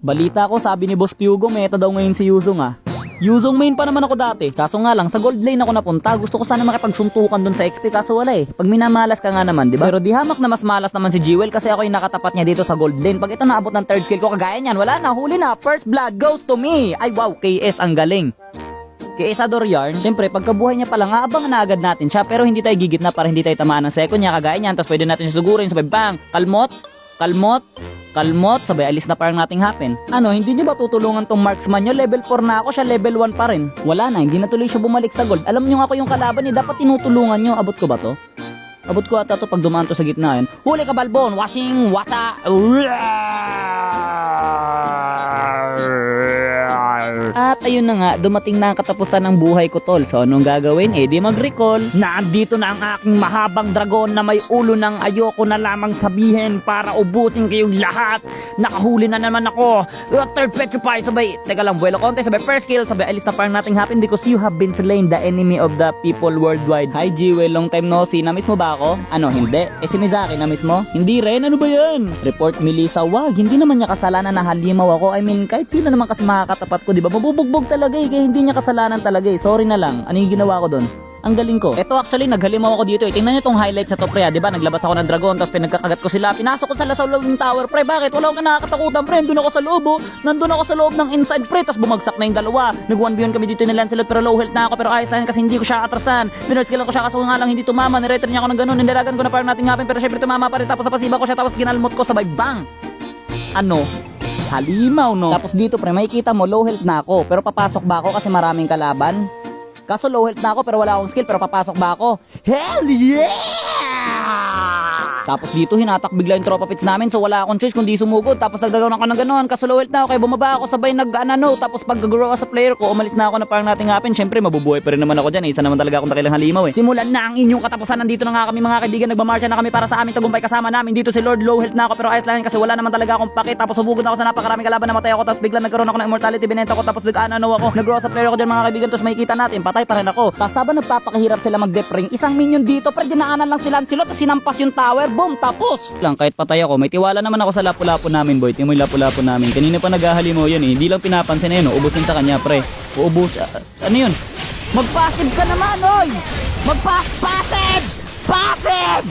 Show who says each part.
Speaker 1: Balita ko, sabi ni Boss Pyugo, meta daw ngayon si Yuzong ah. Yuzong main pa naman ako dati. Kaso nga lang, sa gold lane ako napunta. Gusto ko sana makipagsuntukan dun sa XP kaso wala eh. Pag minamalas ka nga naman, di ba? Pero di hamak na mas malas naman si Jewel kasi ako yung nakatapat niya dito sa gold lane. Pag ito naabot ng third skill ko, kagaya niyan, wala na, huli na. First blood goes to me. Ay wow, KS ang galing. Kay Isador Yarn, syempre pagkabuhay niya palang aabangan na agad natin siya pero hindi tayo gigit na para hindi tayo tamaan ng second niya kagaya niyan. Tapos pwede natin sisugurin, sabay bang, kalmot, sabay alis na parang nating happen. Ano, hindi niyo ba tutulungan tong marksman nyo? Level 4 na ako, siya level 1 pa rin. Wala na, hindi na tuloy siya bumalik sa gold. Alam niyo nga ako yung kalaban eh, dapat tinutulungan nyo. Abot ko ba to? Abot ko ata to pag dumaan to sa gitna yan. Huli ka balbon, washing, whatsa. At ayun na nga, dumating na ang katapusan ng buhay ko tol. So anong gagawin? Eh di mag-recall. Nandito na ang aking mahabang dragon na may ulo ng ayoko na lamang sabihin para ubusin kayong lahat. Nakahuli na naman ako. Third petrify, sabay, teka lang, buwelo konti, sabay first kill, sabay alis na parang nating happen because you have been slain, the enemy of the people worldwide. Hi Jewel, long time no see. Na-miss mo ba ako? Ano, hindi? Eh si Mizaki, na-miss mo? Hindi rin, ano ba yan? Report Melissa, wag, hindi naman niya kasalanan na halimaw ako. I mean, kahit sino naman kasi makakatapat ko, di ba? Mabubugbog talaga eh, kaya hindi niya kasalanan talaga eh. Sorry na lang, ano yung ginawa ko doon? Ang galing ko. Ito actually, naghalimaw ako dito eh. Tingnan niyo tong highlights na to pre, di ba? Naglabas ako ng dragon, tapos pinagkakagat ko sila. Pinasok ko sa loob ng tower, pre. Bakit? Wala akong nakakatakutan, pre. Nandun ako sa loob, oh. Nandun ako sa loob ng inside, pre. Tapos bumagsak na yung dalawa. Nag-1v1 kami dito ni Lancelot, pero low health na ako. Pero ayos na yun kasi hindi ko siya atrasan. Binurskill ko siya kaso nga lang hindi tumama. Nireturn niya ako ng ganun. Nilalagan ko na parang nating happen, pero syempre tumama pa rin. Tapos napasiba ko siya, tapos ginalmot ko sabay bang. Ano? Halimaw, no? Tapos dito, pre, makikita mo, low health na ako. Pero papasok ba ako kasi maraming kalaban? Kaso low health na ako pero wala akong skill, pero papasok ba ako? Hell yeah! Tapos dito hinatak bigla yung tropa pits namin, so wala akong choice kundi sumugod. Tapos nagdalaw ako ng gano'n, kaso low health na ako kaya bumaba ako sabay nag-ano. Tapos pag grow sa player ko, umalis na ako na parang nating happen. Syempre mabubuhay pa rin naman ako dyan, isa naman talaga akong dakilang halimaw eh. Simulan na ang inyong katapusan, nandito na nga kami mga kaibigan, nagmamarsya na kami para sa aming tagumpay. Kasama namin dito si Lord. Low health na ako pero ayos lang kasi wala naman talaga akong pake. Tapos subugod na ako sa napakaraming kalaban, namatay ako. Tapos bigla nagkaroon ako ng immortality, binenta ko. Tapos nag-ano ako, nag-grow sa player ko dyan mga kaibigan. Tapos makikita natin, patay pa rin ako. Tapos habang nagpapakahirap sila mag-dep ring, isang minion dito, pre, dinaanan lang si Lancelot, sinampas yung tower, boom, tapos lang kahit patay ako, may tiwala naman ako sa lapu-lapu namin, boy. Tingnan mo yung lapu-lapu namin. Kanina pa naghahalimaw yun eh. Hindi lang pinapansin na yun, ubusin sa kanya, pre. Ano yun? Mag-passive ka naman, oy! Mag-passive! Passive!